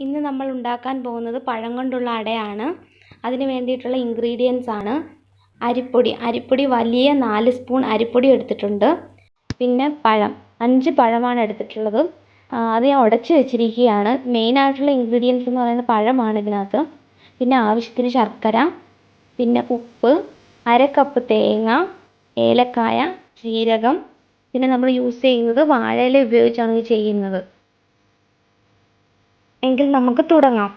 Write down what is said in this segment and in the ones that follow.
ഇന്ന് നമ്മൾ ഉണ്ടാക്കാൻ പോകുന്നത് പഴം കൊണ്ടുള്ള അടയാണ്. അതിന് വേണ്ടിയിട്ടുള്ള ഇൻഗ്രീഡിയൻസ് ആണ് അരിപ്പൊടി വലിയ 4 സ്പൂൺ അരിപ്പൊടി എടുത്തിട്ടുണ്ട്. പിന്നെ പഴം 5 പഴമാണ് എടുത്തിട്ടുള്ളത്. അത് ഞാൻ ഉടച്ച് വെച്ചിരിക്കുകയാണ്. മെയിനായിട്ടുള്ള ഇൻഗ്രീഡിയൻസ് എന്ന് പറയുന്നത് പഴമാണ് ഇതിനകത്ത്. പിന്നെ ആവശ്യത്തിന് ശർക്കര, പിന്നെ ഉപ്പ്, 1/2 കപ്പ് തേങ്ങ, ഏലക്കായ, ജീരകം, പിന്നെ നമ്മൾ യൂസ് ചെയ്യുന്നത് വാഴയില ഉപയോഗിച്ചാണ് ഇത് ചെയ്യുന്നത്. എങ്കിൽ നമുക്ക് തുടങ്ങാം.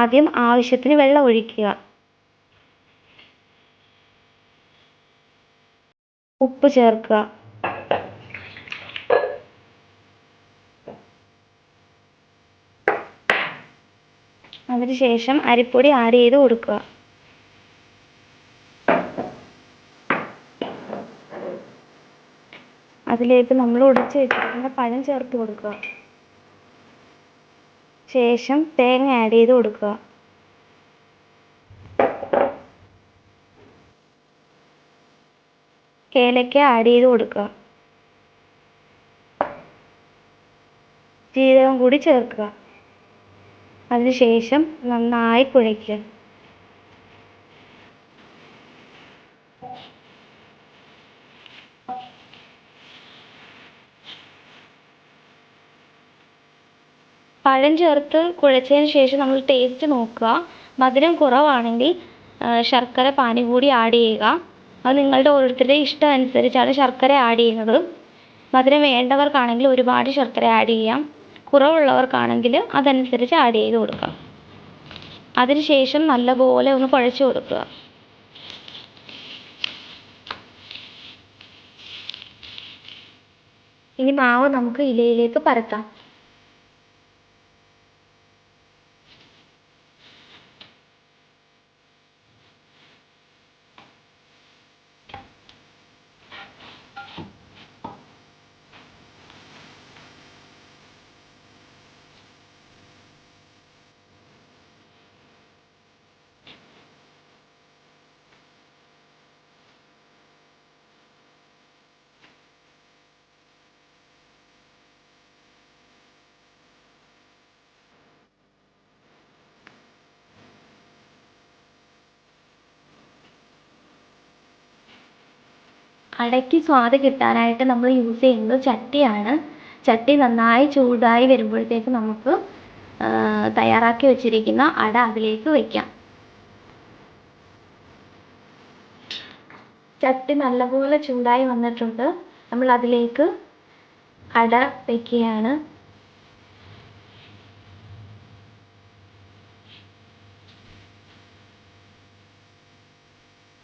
ആദ്യം ആവശ്യത്തിന് വെള്ളം ഒഴിക്കുക. ഉപ്പ് ചേർക്കുക. അതിനുശേഷം അരിപ്പൊടി ആഡ് ചെയ്ത് കൊടുക്കുക. അതിലേക്ക് നമ്മൾ ഉടച്ച് വെച്ചിരിക്കുന്ന പഴം ചേർത്ത് കൊടുക്കുക. ശേഷം തേങ്ങ ആഡ് ചെയ്ത് കൊടുക്കുക. ഏലക്ക ആഡ് ചെയ്ത് കൊടുക്കുക. ജീരകം കൂടി ചേർക്കുക. അതിനുശേഷം നന്നായി കുഴയ്ക്കുക. പഴം ചേർത്ത് കുഴച്ചതിന് ശേഷം നമ്മൾ ടേസ്റ്റ് നോക്കുക. മധുരം കുറവാണെങ്കിൽ ശർക്കര പാനി കൂടി ആഡ് ചെയ്യുക. അത് നിങ്ങളുടെ ഓരോരുത്തരുടെ ഇഷ്ടം അനുസരിച്ചാണ് ശർക്കര ആഡ് ചെയ്യുന്നത്. മധുരം വേണ്ടവർക്കാണെങ്കിൽ ഒരുപാട് ശർക്കര ആഡ് ചെയ്യാം. കുറവുള്ളവർക്കാണെങ്കിൽ അതനുസരിച്ച് ആഡ് ചെയ്ത് കൊടുക്കാം. അതിനുശേഷം നല്ലപോലെ ഒന്ന് കുഴച്ച് കൊടുക്കുക. ഇനി മാവ് നമുക്ക് ഇലയിലേക്ക് പരത്താം. അടയ്ക്ക് സ്വാദ് കിട്ടാനായിട്ട് നമ്മൾ യൂസ് ചെയ്യുന്നത് ചട്ടിയാണ്. ചട്ടി നന്നായി ചൂടായി വരുമ്പോഴത്തേക്ക് നമുക്ക് തയ്യാറാക്കി വെച്ചിരിക്കുന്ന അട അതിലേക്ക് വയ്ക്കാം. ചട്ടി നല്ലപോലെ ചൂടായി വന്നിട്ടുണ്ട്. നമ്മൾ അതിലേക്ക് അട വയ്ക്കുകയാണ്.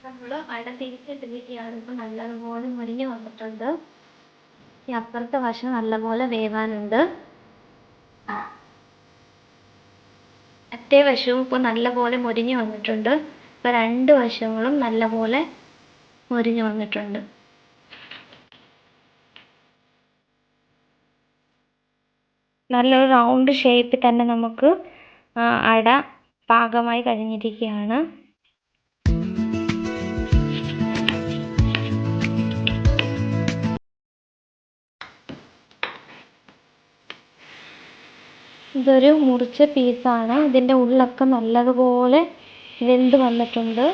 നമ്മൾ അട തിരിച്ചിട്ടിരിക്കുകയാണ്. ഇപ്പോൾ നല്ലതുപോലെ മുരിഞ്ഞ് വന്നിട്ടുണ്ട്. ഈ അപ്പുറത്തെ വശം നല്ലപോലെ വേവാനുണ്ട്. മറ്റേ വശവും ഇപ്പോൾ നല്ലപോലെ മുരിഞ്ഞ് വന്നിട്ടുണ്ട്. ഇപ്പോൾ 2 വശങ്ങളും നല്ലപോലെ മുരിഞ്ഞ് വന്നിട്ടുണ്ട്. നല്ലൊരു റൗണ്ട് ഷേപ്പിൽ തന്നെ നമുക്ക് അട പാകമായി കഴിഞ്ഞിരിക്കുകയാണ്. ഇതൊരു മുറിച്ച പീസാണ്. ഇതിൻ്റെ ഉള്ളൊക്കെ നല്ലതുപോലെ വെന്ത് വന്നിട്ടുണ്ട്.